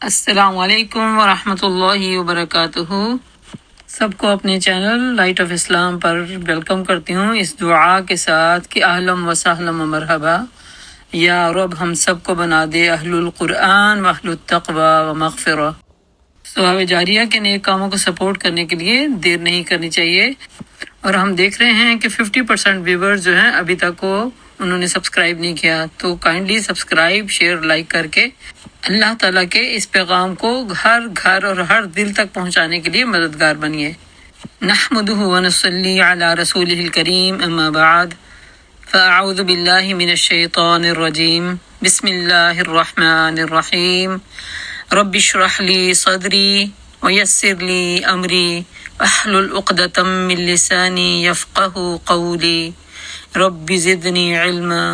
السلام علیکم ورحمۃ اللہ وبرکاتہ۔ سب کو اپنے channel light of Islam per welcome کرتی ہوں اس دعا کے ساتھ کہ اہلم و سہلم و مرحبا، یا رب ہم سب کو بنا دے اہل القرآن و اہل التقوی و مغفرہ۔ ثواب جاریہ کے نیک کاموں کو سپورٹ کرنے کے لیے دیر نہیں کرنی چاہیے، اور ہم دیکھ رہے ہیں کہ 50% ویورز جو ہیں ابھی تک انہوں نے سبسکرائب نہیں کیا، تو کائنڈلی سبسکرائب، شیئر، لائک کر کے اللہ تعالیٰ کے اس پیغام کو ہر گھر اور ہر دل تک پہنچانے کے لیے مددگار بنیے۔ نحمدہ ونصلی علی رسولہ الکریم، اما بعد، فاعوذ باللہ من الشیطان الرجیم، بسم اللہ الرحمن الرحیم، رب اشرح لی صدری ویسر لی امری واحلل عقدۃ من لسانی یفقہوا قولی، رب زدنی علما،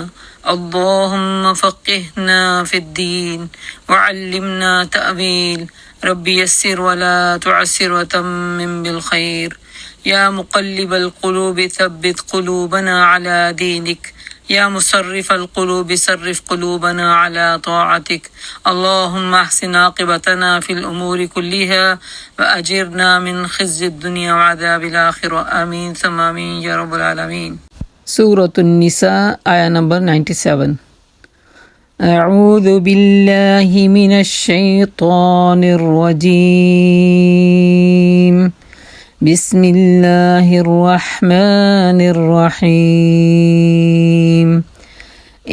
اللہم فقہنا فی الدین وعلمنا تأویل، رب یسر ولا تعسر وتمم بالخیر، یا مقلب القلوب ثبت قلوبنا علی دینک، یا مصرف القلوب صرف قلوبنا علی طاعتک، اللہم احسن عاقبتنا فی الامور کلها واجرنا من خزي الدنیا وعذاب الآخرہ، آمین ثم آمین یا رب العالمین۔ سورۃ النساء آیا نمبر 97۔ اعوذ باللہ من الشیطان الرجیم، بسم اللہ الرحمن الرحیم،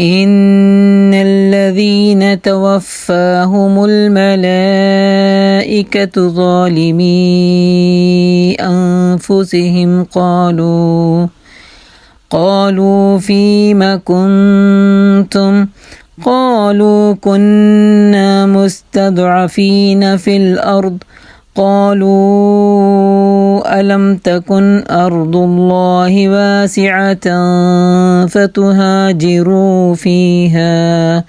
ان الذین توفاهم الملائکۃ ظالمی انفسهم قالوا فيما كنتم قالوا كنا مستضعفين في الأرض قالوا ألم تكن أرض الله واسعة فتهاجروا فيها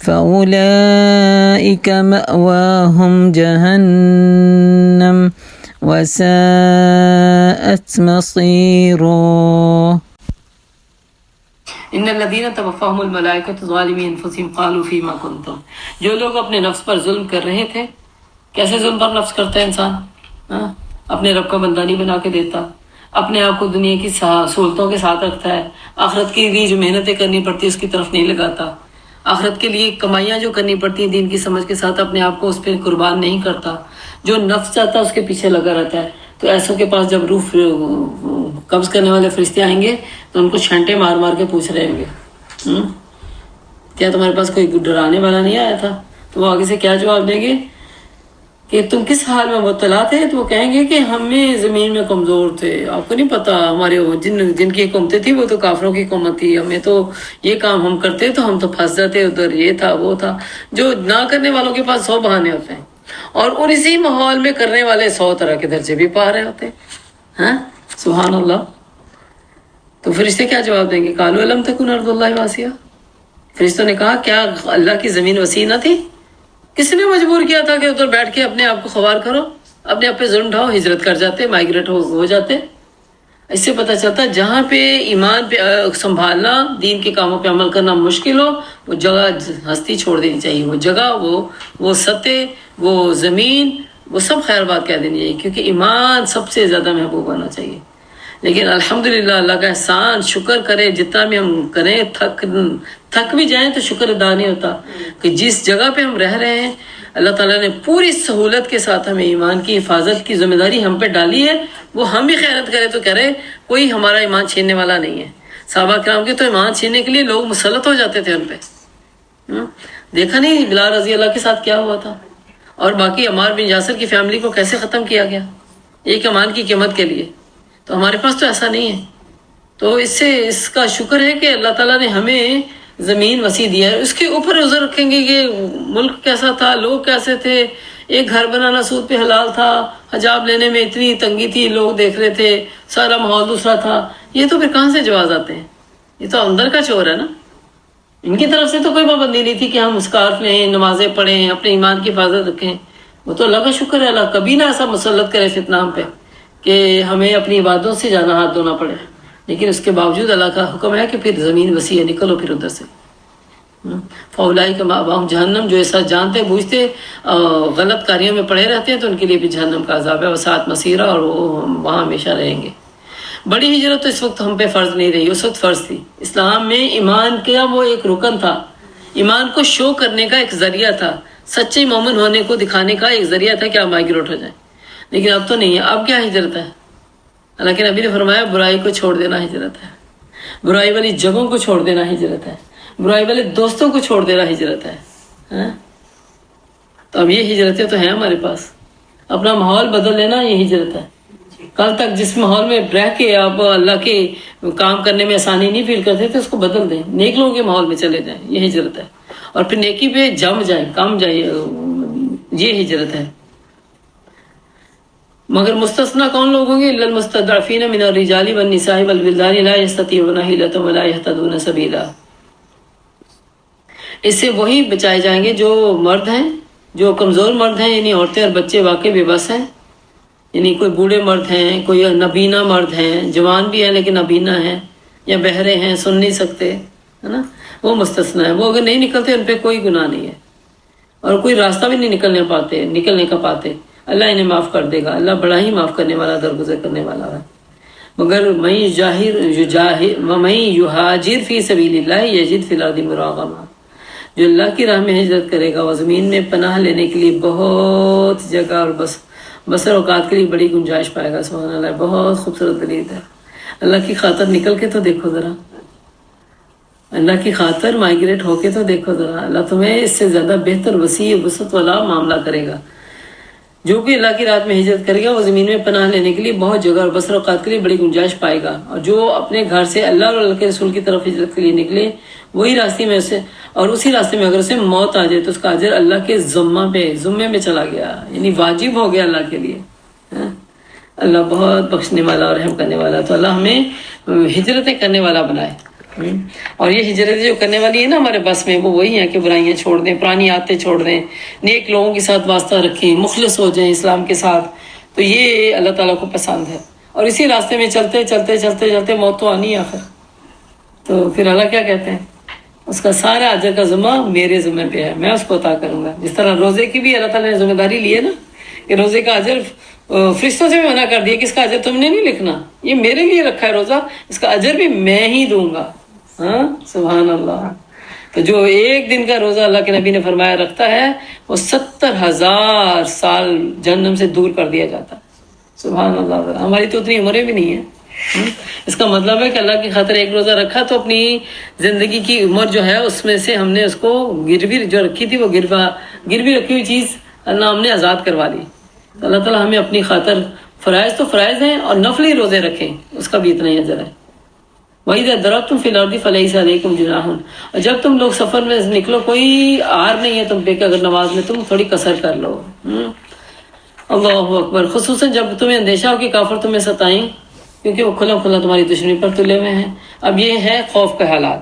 فأولئك مأواهم جهنم وساءت مصيرا۔ ان الذین توفاهم الملائکۃ ظالمی انفسهم قالوا فیما کنتم، جو لوگ اپنے نفس پر ظلم کر رہے تھے۔ کیسے ظلم پر نفس کرتا ہے انسان؟ اپنے رب کا بندہ نہیں بنا کے دیتا، اپنے آپ کو دنیا کی سہولتوں کے ساتھ رکھتا ہے، آخرت کے لیے جو محنتیں کرنی پڑتی ہے اس کی طرف نہیں لگاتا، آخرت کے لیے کمائیاں جو کرنی پڑتی ہیں دین کی سمجھ کے ساتھ اپنے آپ کو اس پہ قربان نہیں کرتا، جو نفس چاہتا ہے اس کے پیچھے لگا رہتا ہے۔ تو ایسوں کے پاس جب روح قبض کرنے والے فرشتے آئیں گے تو ان کو چھنٹے مار مار کے پوچھ رہے ہوں گے، کیا تمہارے پاس کوئی ڈرانے والا نہیں آیا تھا؟ تو وہ آگے سے کیا جواب دیں گے کہ تم کس حال میں مبتلا تھے؟ تو وہ کہیں گے کہ ہمیں زمین میں کمزور تھے، آپ کو نہیں پتا، ہمارے جن کی حکومتیں تھی وہ تو کافروں کی حکومت تھی، ہمیں تو یہ کام ہم کرتے تو ہم تو پھنس جاتے ادھر، یہ تھا وہ تھا۔ جو نہ کرنے والوں کے پاس 100 بہانے ہوتے ہیں، اور ان اسی ماحول میں کرنے والے 100 طرح کے درجے بھی پا رہے ہوتے ہیں۔ سبحان اللہ۔ تو فرشتے کیا جواب دیں گے؟ قالوا الم تکن ارض اللہ واسعہ، فرشتوں نے کہا کیا اللہ کی زمین وسیع نہ تھی؟ کس نے مجبور کیا تھا کہ ادھر بیٹھ کے اپنے آپ کو خوار کرو، اپنے آپ پہ ظلم ڈھاؤ، ہجرت کر جاتے، مائگریٹ ہو جاتے۔ اس سے پتہ چلتا جہاں پہ ایمان پہ سنبھالنا، دین کے کاموں پہ عمل کرنا مشکل ہو، وہ جگہ ہستی چھوڑ دینی چاہیے، وہ جگہ، وہ سطح، وہ زمین، وہ سب خیر بات کہہ دینی چاہیے، کیونکہ ایمان سب سے زیادہ محبوب ہونا چاہیے۔ لیکن الحمدللہ اللہ کا احسان، شکر کرے جتنا بھی ہم کریں، تھک بھی جائیں تو شکر ادا نہیں ہوتا کہ جس جگہ پہ ہم رہ رہے ہیں اللہ تعالیٰ نے پوری سہولت کے ساتھ ہمیں ایمان کی حفاظت کی ذمہ داری ہم پہ ڈالی ہے، وہ ہم بھی خیانت کرے تو کرے، کوئی ہمارا ایمان چھیننے والا نہیں ہے۔ صحابہ کرام کے تو ایمان چھیننے کے لیے لوگ مسلط ہو جاتے تھے ان پہ۔ دیکھا نہیں بلال رضی اللہ کے ساتھ کیا ہوا تھا، اور باقی عمار بن یاسر کی فیملی کو کیسے ختم کیا گیا ایک ایمان کی قیمت کے لیے۔ تو ہمارے پاس تو ایسا نہیں ہے، تو اس کا شکر ہے کہ اللہ تعالیٰ نے ہمیں زمین وسیع دیا ہے۔ اس کے اوپر عذر رکھیں گے کہ ملک کیسا تھا، لوگ کیسے تھے، ایک گھر بنانا سود پہ حلال تھا، حجاب لینے میں اتنی تنگی تھی، لوگ دیکھ رہے تھے، سارا ماحول دوسرا تھا، یہ تو پھر کہاں سے جواز آتے ہیں؟ یہ تو اندر کا چور ہے نا۔ ان کی طرف سے تو کوئی پابندی نہیں تھی کہ ہم اسکارف لیں، نمازیں پڑھیں، اپنے ایمان کی حفاظت رکھیں۔ وہ تو اللہ کا شکر ہے، اللہ کبھی نہ ایسا مسلط کرے فتنہ ہم پہ کہ ہمیں اپنی عبادتوں سے جانا ہاتھ دھونا پڑے، لیکن اس کے باوجود اللہ کا حکم ہے کہ پھر زمین وسیع ہے، نکلو پھر ادھر سے۔ فاولئک مأواہم جہنم، جو ایسا جانتے بوجھتے غلط کاریوں میں پڑے رہتے ہیں تو ان کے لیے بھی جہنم کا عذاب ہے، وساعت مصیرہ، اور وہ وہاں ہمیشہ رہیں گے۔ بڑی ہجرت تو اس وقت ہم پہ فرض نہیں رہی، اس وقت فرض تھی۔ اسلام میں ایمان کا وہ ایک رکن تھا، ایمان کو شو کرنے کا ایک ذریعہ تھا، سچے مومن ہونے کو دکھانے کا ایک ذریعہ تھا کہ آپ مائگریٹ ہو جائیں، لیکن اب تو نہیں ہے۔ اب کیا ہجرت ہے؟ اللہ کے نبی نے فرمایا برائی کو چھوڑ دینا ہجرت ہے، برائی والی جگہوں کو چھوڑ دینا ہجرت ہے، برائی والے دوستوں کو چھوڑ دینا ہجرت ہے۔ تو اب یہ ہجرتیں تو ہیں ہمارے پاس، اپنا ماحول بدل لینا یہ ہجرت ہے۔ کل تک جس ماحول میں رہ کے آپ اللہ کے کام کرنے میں آسانی نہیں فیل کرتے تھے، اس کو بدل دیں، نیک لوگوں کے ماحول میں چلے جائیں، یہ ہجرت ہے۔ اور پھر نیکی پہ جم جائیں، کام جائیں، یہ ہجرت ہے۔ مگر مستثنا کون لوگ ہوں گے؟ الا المستضعفین من الرجال والنساء والولدان لا يستطيعون حیلة ولا يهتدون سبیلا۔ اس سے وہی بچائے جائیں گے جو مرد ہیں، جو کمزور مرد ہیں، یعنی عورتیں اور بچے واقعی بے بس ہیں، یعنی کوئی بوڑھے مرد ہیں، کوئی نابینا مرد ہیں، جوان بھی ہیں لیکن نابینا ہیں، یا بہرے ہیں، سن نہیں سکتے، ہے نا، وہ مستثنا ہے۔ وہ اگر نہیں نکلتے ان پہ کوئی گناہ نہیں ہے، اور کوئی راستہ بھی نہیں نکلنے کا پاتے، اللہ انہیں معاف کر دے گا، اللہ بڑا ہی معاف کرنے والا، درگزر کرنے والا ہے۔ مگر من یہاجر فی سبیل اللہ یجد فی الارض مراغما، جو اللہ کی راہ میں ہجرت کرے گا وہ زمین میں پناہ لینے کے لیے بہت جگہ اور بسر اوقات کے لیے بڑی گنجائش پائے گا۔ سبحان اللہ، بہت خوبصورت دلیل ہے۔ اللہ کی خاطر نکل کے تو دیکھو ذرا، اللہ کی خاطر مائگریٹ ہو کے تو دیکھو ذرا، اللہ تمہیں اس سے زیادہ بہتر وسیع وسعت والا معاملہ کرے گا۔ جو بھی اللہ کی رات میں ہجرت کرے گا وہ زمین میں پناہ لینے کے لیے بہت جگہ اور بسر اوقات کے لیے بڑی گنجائش پائے گا۔ اور جو اپنے گھر سے اللہ اور اللہ کے رسول کی طرف ہجرت کے لیے نکلے، وہی راستے میں اسے، اور اسی راستے میں اگر اسے موت آ جائے تو اس کا اجر اللہ کے ذمے میں چلا گیا، یعنی واجب ہو گیا اللہ کے لیے۔ اللہ بہت بخشنے والا اور رحم کرنے والا۔ تو اللہ ہمیں ہجرتیں کرنے والا بنائے، اور یہ ہجرتیں جو کرنے والی ہے نا ہمارے بس میں، وہ وہی ہیں کہ برائیاں چھوڑ دیں، پرانی عادتیں چھوڑ دیں، نیک لوگوں کے ساتھ واسطہ رکھیں، مخلص ہو جائیں اسلام کے ساتھ، تو یہ اللہ تعالیٰ کو پسند ہے۔ اور اسی راستے میں چلتے چلتے چلتے چلتے موت تو آنی ہے آخر، تو پھر اللہ کیا کہتے ہیں؟ اس کا سارا اجر کا ذمہ میرے ذمہ پہ ہے، میں اس کو عطا کروں گا۔ جس طرح روزے کی بھی اللہ تعالیٰ نے ذمہ داری لی ہے نا، کہ روزے کا اجر فرشتوں سے بھی منع کر دیا کہ اس کا اجر تم نے نہیں لکھنا، یہ میرے لیے رکھا ہے روزہ، اس کا اجر بھی میں ہی دوں گا۔ ہاں سبحان اللہ۔ تو جو ایک دن کا روزہ اللہ کے نبی نے فرمایا رکھتا ہے، وہ 70,000 سال جہنم سے دور کر دیا جاتا ہے۔ سبحان اللہ۔ ہماری تو اتنی عمریں بھی نہیں ہیں۔ اس کا مطلب ہے کہ اللہ کی خاطر ایک روزہ رکھا تو اپنی زندگی کی عمر جو ہے اس میں سے ہم نے اس کو گروی جو رکھی تھی، وہ گروی رکھی ہوئی چیز اللہ ہم نے آزاد کروا دی۔ تو اللہ تعالیٰ ہمیں اپنی خاطر فرائض تو فرائض ہیں، اور نفلی روزے رکھیں، اس کا بھی اتنا ہی اجر ہے۔ وَإِذَا ضَرَبْتُمْ فِي الْأَرْضِ فَلَيْسَ عَلَيْكُمْ جُنَاحٌ، اور جب تم لوگ سفر میں نکلو کوئی عار نہیں ہے تم پہ کہ اگر نماز میں تم تھوڑی قصر کر لو۔ اللہ اکبر۔ خصوصاً جب تمہیں اندیشہ ہو کہ کافر تمہیں ستائیں، کیونکہ وہ کھلا کھلا تمہاری دشمنی پر تلے ہوئے ہیں۔ اب یہ ہے خوف کے حالات،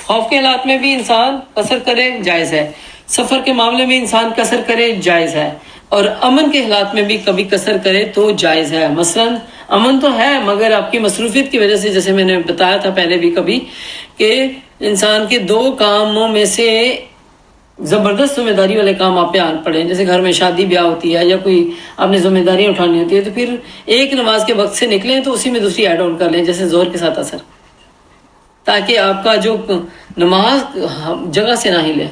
خوف کے حالات میں بھی انسان قصر کرے جائز ہے، سفر کے معاملے میں انسان قصر کرے جائز ہے، اور امن کے حالات میں بھی کبھی قصر کرے تو جائز ہے۔ مثلاً امن تو ہے مگر آپ کی مصروفیت کی وجہ سے، جیسے میں نے بتایا تھا پہلے بھی کبھی، کہ انسان کے دو کاموں میں سے زبردست ذمہ داری والے کام آپ پہ آن پڑے، جیسے گھر میں شادی بیاہ ہوتی ہے یا کوئی آپ نے ذمہ داریاں اٹھانی ہوتی ہے، تو پھر ایک نماز کے وقت سے نکلیں تو اسی میں دوسری ایڈ آن کر لیں، جیسے ظہر کے ساتھ اثر، تاکہ آپ کا جو نماز جگہ سے نہ ہلے۔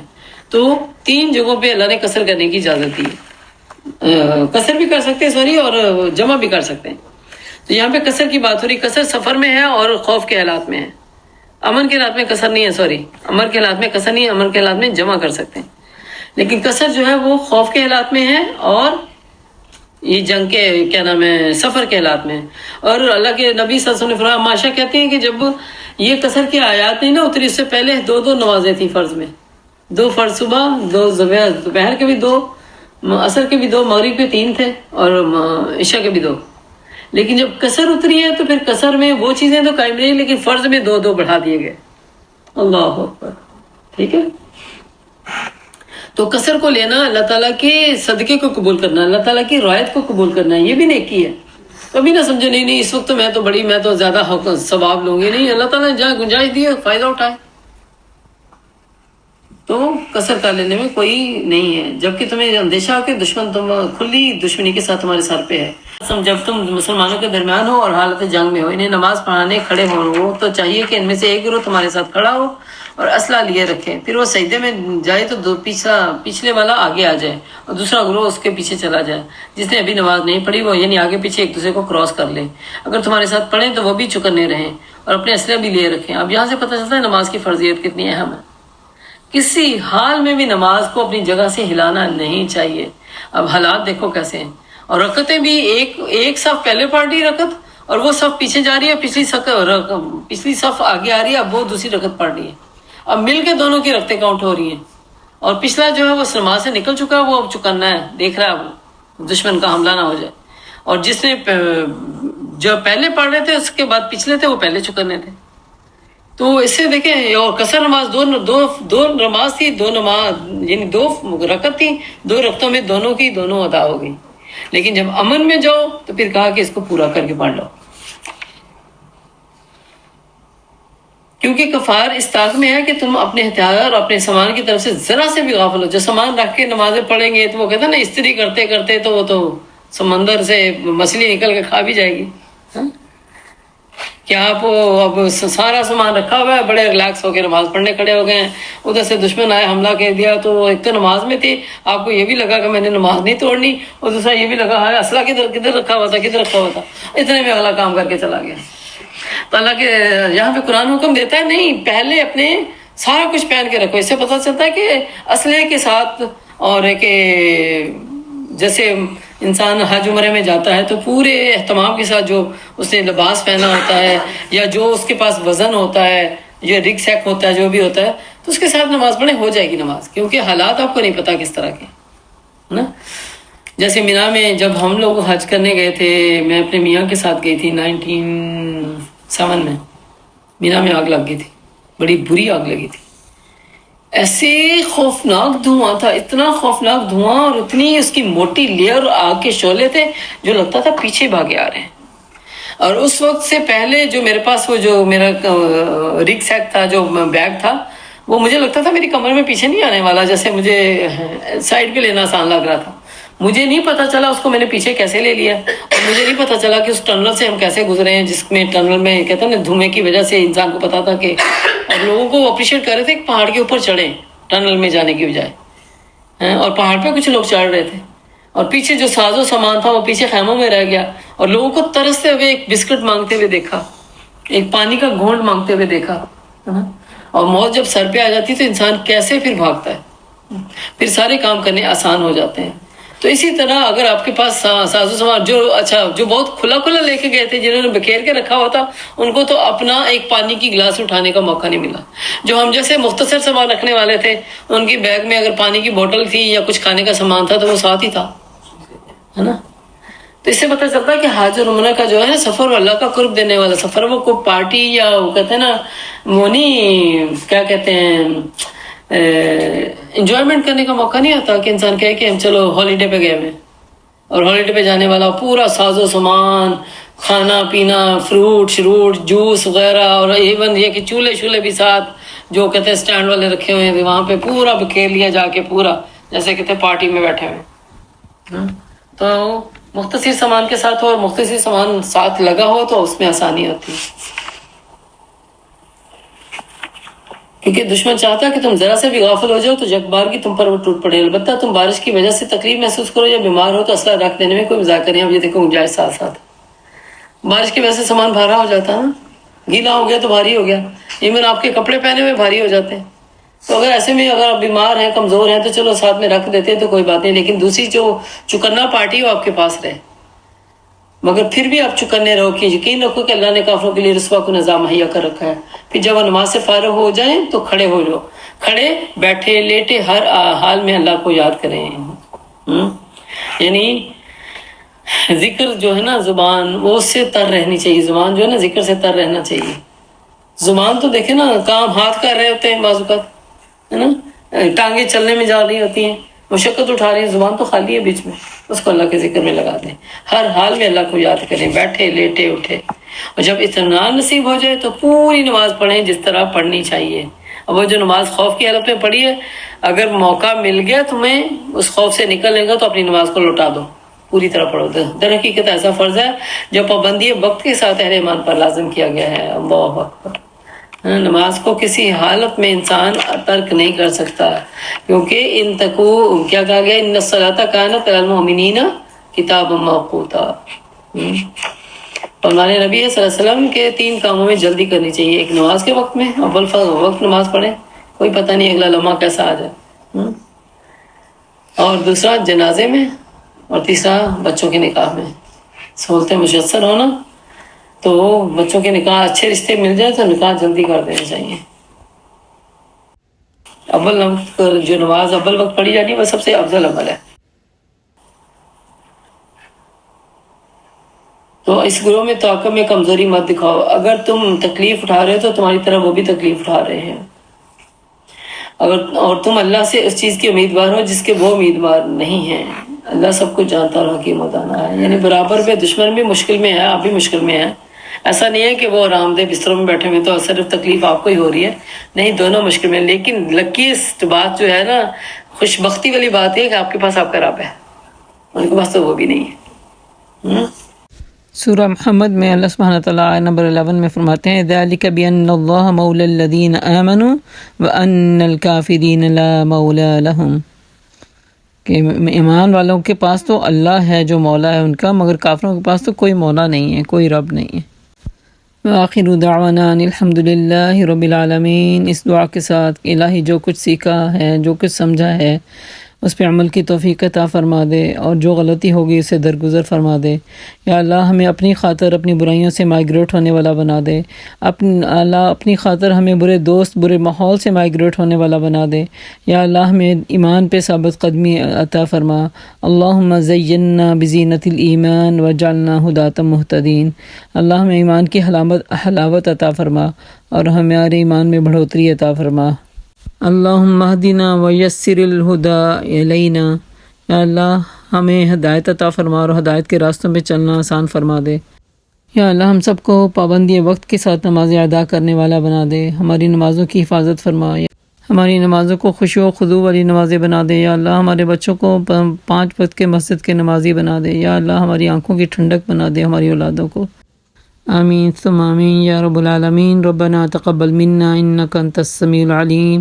تو 3 جگہوں پہ اللہ نے قصر کرنے کی اجازت دی ہے، قصر بھی کر سکتے ہیں اور جمع بھی کر سکتے ہیں۔ تو یہاں پہ قصر کی بات ہو رہی، قصر سفر میں ہے اور خوف کے حالات میں ہے، امن کے حالات میں قصر نہیں ہے، امن کے حالات میں قصر نہیں ہے، امن کے حالات میں جمع کر سکتے ہیں، لیکن قصر جو ہے وہ خوف کے حالات میں ہے اور یہ جنگ کے کیا نام ہے سفر کے حالات میں۔ اور اللہ کے نبی صلی اللہ علیہ وسلم نے فرمایا، ماشا کہتے ہیں کہ جب یہ قصر کی آیات نہیں نہ اتری، اس سے پہلے 2 نمازیں تھیں فرض میں، 2 فرض صبح، 2 دوپہر کے بھی 2، عصر کے بھی 2، مغرب کے 3 تھے، اور عشاء کے بھی 2۔ لیکن جب قصر اتری ہے تو پھر قصر میں وہ چیزیں تو قائم نہیں، لیکن فرض میں 2 بڑھا دیے گئے۔ اللہ اکبر، ٹھیک ہے۔ تو قصر کو لینا، اللہ تعالیٰ کے صدقے کو قبول کرنا، اللہ تعالیٰ کی رعایت کو قبول کرنا، یہ بھی نیکی ہے۔ کبھی نہ سمجھے نہیں اس وقت تو میں تو زیادہ ثواب لوں گی، نہیں، اللہ تعالیٰ نے جہاں گنجائش دی ہے فائدہ اٹھائے۔ تو قصر کر لینے میں کوئی نہیں ہے، جبکہ تمہیں اندیشہ ہو کہ دشمن تم کھلی دشمنی کے ساتھ تمہارے سر پہ ہے۔ جب تم مسلمانوں کے درمیان ہو اور حالت جنگ میں ہو، انہیں نماز پڑھانے کھڑے ہو تو چاہیے کہ ان میں سے ایک گروہ تمہارے ساتھ کھڑا ہو اور اسلحہ لیے رکھے، پھر وہ سجدے میں جائے تو پچھلے والا آگے آ جائے اور دوسرا گروہ اس کے پیچھے چلا جائے۔ جس نے ابھی نماز نہیں پڑھی وہ یعنی آگے پیچھے ایک دوسرے کو کراس کر لے، اگر تمہارے ساتھ پڑھیں تو وہ بھی چکنے رہیں اور اپنے اسلحہ بھی لیے رکھیں۔ اب یہاں سے پتہ چلتا ہے نماز کی فرضیت کتنی اہم ہے۔ کسی حال میں بھی نماز کو اپنی جگہ سے ہلانا نہیں چاہیے۔ اب حالات دیکھو کیسے ہیں، اور رکعتیں بھی ایک صف پہلے پڑھ رہی رکعت اور وہ صف پیچھے جا رہی ہے، پچھلی صف آگے آ رہی ہے، اب وہ دوسری رکعت پڑھ رہی ہے، اب مل کے دونوں کی رکعتیں کاؤنٹ ہو رہی ہیں، اور پچھلا جو ہے وہ نماز سے نکل چکا ہے، وہ اب چکنا ہے، دیکھ رہا ہے وہ دشمن کا حملہ نہ ہو جائے، اور جس نے جو پہلے پڑھ رہے تھے اس کے بعد پچھلے تھے وہ پہلے چکنے تھے۔ تو اس سے دیکھیں، اور قصر نماز دو نماز تھی، دو نماز یعنی دو رکعت تھی، دو رکعتوں میں دونوں کی دونوں ادا ہو گئی، لیکن جب امن میں جاؤ تو پھر کہا کہ اس کو پورا کر کے پڑھ لو، کیونکہ کفار اس طاق میں ہے کہ تم اپنے ہتھیار اور اپنے سامان کی طرف سے ذرا سے بھی غافل ہو۔ جو سامان رکھ کے نمازیں پڑھیں گے تو وہ کہتے ہیں نا استری کرتے کرتے تو وہ تو سمندر سے مچھلی نکل کے کھا بھی جائے گی، کہ آپ اب سارا سامان رکھا ہوا ہے، بڑے ریلیکس ہو کے نماز پڑھنے کھڑے ہو گئے ہیں، ادھر سے دشمن آئے حملہ کر دیا تو ایک تو نماز میں تھی، آپ کو یہ بھی لگا کہ میں نے نماز نہیں توڑنی، اور دوسرا یہ بھی لگا ہے اسلحہ کدھر رکھا ہوا تھا، اتنے میں اگلا کام کر کے چلا گیا۔ تو اللہ کے یہاں پہ قرآن حکم دیتا ہے نہیں، پہلے اپنے سارا کچھ پہن کے رکھو۔ اس سے پتہ چلتا ہے کہ اسلحے کے ساتھ، اور کہ جیسے انسان حج عمرے میں جاتا ہے تو پورے اہتمام کے ساتھ جو اس نے لباس پہنا ہوتا ہے یا جو اس کے پاس وزن ہوتا ہے، جو رگ سیک ہوتا ہے، جو بھی ہوتا ہے، تو اس کے ساتھ نماز پڑھے ہو جائے گی نماز، کیونکہ حالات آپ کو نہیں پتا کس طرح کے نا۔ جیسے مینا میں جب ہم لوگ حج کرنے گئے تھے، میں اپنے میاں کے ساتھ گئی تھی 1997 میں، مینا میں آگ لگ گئی تھی، بڑی بری آگ لگی تھی، ایسے خوفناک دھواں تھا، اتنا خوفناک دھواں، اور اتنی اس کی موٹی لیئر آگ کے شعلے تھے جو لگتا تھا پیچھے بھاگے آ رہے ہیں۔ اور اس وقت سے پہلے جو میرے پاس وہ جو میرا رگ سیک تھا، جو بیگ تھا، وہ مجھے لگتا تھا میری کمر میں پیچھے نہیں آنے والا، جیسے مجھے سائڈ پہ لینا آسان لگ رہا تھا۔ مجھے نہیں پتا چلا اس کو میں نے پیچھے کیسے لے لیا، اور مجھے نہیں پتا چلا کہ اس ٹنل سے ہم کیسے گزرے ہیں، جس میں ٹنل میں کہتے ہیں نا دھوئیں کی وجہ سے انسان کو پتا تھا کہ، اور لوگوں کو اپریشیٹ کر رہے تھے کہ پہاڑ کے اوپر چڑھیں ٹنل میں جانے کی بجائے، اور پہاڑ پہ کچھ لوگ چڑھ رہے تھے، اور پیچھے جو ساز و سامان تھا وہ پیچھے خیموں میں رہ گیا، اور لوگوں کو ترستے ہوئے ایک بسکٹ مانگتے ہوئے دیکھا، ایک پانی کا گھونٹ مانگتے ہوئے دیکھا، اور موت جب سر پہ آ جاتی تو انسان کیسے پھر بھاگتا ہے، پھر سارے کام کرنے آسان ہو جاتے ہیں۔ تو اسی طرح اگر آپ کے پاس ساز و سامان جو بہت کھلا لے کے گئے تھے، جنہوں نے بکھیر کے رکھا ہوا تھا، ان کو تو اپنا ایک پانی کی گلاس اٹھانے کا موقع نہیں ملا۔ جو ہم جیسے مختصر سامان رکھنے والے تھے، ان کی بیگ میں اگر پانی کی بوتل تھی یا کچھ کھانے کا سامان تھا تو وہ ساتھ ہی تھا، ہے نا۔ تو اس سے پتہ چلتا ہے کہ حج اور عمرہ کا جو ہے سفر اللہ کا قرب دینے والا سفر، وہ کوئی پارٹی یا وہ کہتے ہیں نا، وہ نہیں کیا کہتے ہیں، انجوائمنٹ کرنے کا موقع نہیں آتا کہ انسان کہے کہ ہم چلو ہالیڈے پہ گئے ہوئے، اور ہالیڈے پہ جانے والا پورا ساز و سامان، کھانا پینا، فروٹ جوس وغیرہ، اور ایون یہ کہ چولہے بھی ساتھ جو کہتے ہیں سٹینڈ والے رکھے ہوئے ہیں، وہاں پہ پورا بکھیر لیا جا کے، پورا جیسے کہتے ہیں پارٹی میں بیٹھے ہوئے۔ تو مختصر سامان کے ساتھ ہو اور مختصر سامان ساتھ لگا ہو تو اس میں آسانی ہوتی ہے، کیونکہ دشمن چاہتا ہے کہ تم ذرا سے بھی غافل ہو جاؤ تو جگبار کی تم پر وہ ٹوٹ پڑے۔ البتہ تم بارش کی وجہ سے تکلیف محسوس کرو یا بیمار ہو تو اسلحہ رکھ دینے میں کوئی مذاکرہ نہیں۔ اب یہ دیکھو گنجائش ساتھ بارش کی وجہ سے سامان بھارا ہو جاتا ہے نا، گیلا ہو گیا تو بھاری ہو گیا، ایون آپ کے کپڑے پہنے ہوئے بھاری ہو جاتے ہیں۔ تو اگر ایسے میں اگر آپ بیمار ہیں، کمزور ہیں، تو چلو ساتھ میں رکھ دیتے تو کوئی بات نہیں، لیکن دوسری جو چکنا پارٹی ہو آپ کے پاس رہے، مگر پھر بھی آپ چکنے رہو کہ یقین رکھو کہ اللہ نے کافروں کے لیے رسوا کو نظام مہیا کر رکھا ہے۔ پھر جب وہ نماز سے فارغ ہو جائیں تو کھڑے ہو جاؤ، کھڑے بیٹھے لیٹے ہر حال میں اللہ کو یاد کریں۔ یعنی ذکر جو ہے نا زبان، وہ اس سے تر رہنی چاہیے، زبان جو ہے نا ذکر سے تر رہنا چاہیے۔ زبان تو دیکھیں نا، کام ہاتھ کر رہے ہوتے ہیں بعض اوقات، ہے نا، ٹانگیں چلنے میں جا رہی ہوتی ہیں، مشقت اٹھا رہی ہیں، زبان تو خالی ہے بیچ میں، اس کو اللہ کے ذکر میں لگا دیں، ہر حال میں اللہ کو یاد کریں، بیٹھے لیٹے اٹھے، اور جب اطمینان نصیب ہو جائے تو پوری نماز پڑھیں جس طرح پڑھنی چاہیے۔ اب وہ جو نماز خوف کی حالت میں پڑھی ہے، اگر موقع مل گیا تمہیں اس خوف سے نکلنے کا تو اپنی نماز کو لوٹا دو، پوری طرح پڑھو۔ در حقیقت ایسا فرض ہے جو پابندی وقت کے ساتھ اہل ایمان پر لازم کیا گیا ہے۔ اللہ اکبر۔ نماز کو کسی حالت میں انسان ترک نہیں کر سکتا، کیونکہ ان تکو کیا کہا گیا، ان الصلاۃ کانت علی المؤمنین کتابا موقوتا۔ اور ہمارے نبی صلی اللہ علیہ وسلم کے 3 کاموں میں جلدی کرنی چاہیے، ایک نماز کے وقت میں، اول وقت نماز پڑھیں، کوئی پتہ نہیں اگلا لمحہ کیسا آ جائے، اور دوسرا جنازے میں، اور تیسرا بچوں کے نکاح میں۔ سہولتیں میسر ہونا تو بچوں کے نکاح، اچھے رشتے مل جائیں تو نکاح جلدی کر دینے چاہیے۔ اول وقت جو نماز اول وقت پڑھی جاتی ہے وہ سب سے افضل عمل ہے۔ تو اس گروہ میں توقع میں کمزوری مت دکھاؤ، اگر تم تکلیف اٹھا رہے ہو تو تمہاری طرح وہ بھی تکلیف اٹھا رہے ہیں، اور تم اللہ سے اس چیز کی امیدوار ہو جس کے وہ امیدوار نہیں ہیں۔ اللہ سب کچھ جانتا اور حکیم و دانا ہے، یعنی برابر پہ دشمن بھی مشکل میں ہے، آپ بھی مشکل میں ہیں۔ ایسا نہیں ہے کہ وہ آرام دہ بستروں میں بیٹھے ہوئے تو صرف تکلیف آپ کو ہی ہو رہی ہے، نہیں، دونوں مشکل میں۔ لیکن لکیسٹ بات جو ہے نا، خوش بختی والی بات ہے کہ آپ کے پاس آپ کا رب ہے، ان کے پاس تو وہ بھی نہیں ہے۔ سورہ محمد میں اللہ سبحانہ تعالیٰ آیت نمبر 11 میں فرماتے ہیں ذَلِكَ بِأَنَّ اللَّهَ مَوْلَى الَّذِينَ آمَنُوا وَأَنَّ الْكَافِرِينَ لَا مَوْلَى لَهُمْ، کہ ایمان والوں کے پاس تو اللہ ہے جو مولا ہے ان کا، مگر کافروں کے پاس تو کوئی مولا نہیں ہے، کوئی رب نہیں ہے۔ وآخر دعوانا ان الحمد للہ رب العالمین۔ اس دعا کے ساتھ کہ الہی جو کچھ سیکھا ہے، جو کچھ سمجھا ہے، اس پہ عمل کی توفیق عطا فرما دے، اور جو غلطی ہوگی اسے درگزر فرما دے۔ یا اللہ ہمیں اپنی خاطر اپنی برائیوں سے مائگریٹ ہونے والا بنا دے، اللہ اپنی خاطر ہمیں برے دوست، برے ماحول سے مائگریٹ ہونے والا بنا دے۔ یا اللہ ہمیں ایمان پہ ثابت قدمی عطا فرما۔ اللہم زینا بزینت الایمان وجعلنا ہداۃ مہتدین۔ اللہ ہمیں ایمان کی حلاوت عطا فرما اور ہمارے ایمان میں بڑھوتری عطا فرما۔ اللہم اہدنا ویسر الہدی الینا۔ یا اللہ ہمیں ہدایت عطا فرما اور ہدایت کے راستوں پہ چلنا آسان فرما دے۔ یا اللہ ہم سب کو پابندی وقت کے ساتھ نمازیں ادا کرنے والا بنا دے، ہماری نمازوں کی حفاظت فرما، ہماری نمازوں کو خشوع و خضوع والی نمازیں بنا دے۔ یا اللہ ہمارے بچوں کو 5 وقت کے مسجد کے نمازی بنا دے۔ یا اللہ ہماری آنکھوں کی ٹھنڈک بنا دے ہماری اولادوں کو۔ آمین ثم آمین یا رب العالمین۔ ربنا تقبل منا انک انت السمیع العلیم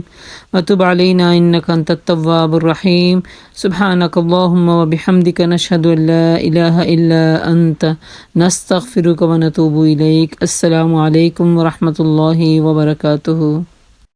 وتب علینا انک انت التواب الرحیم۔ سبحانک اللہم وبحمدک نشہد ان لا الہ الا انت نستغفرک ونتوب الیک۔ السلام علیکم ورحمۃ اللہ وبرکاتہ۔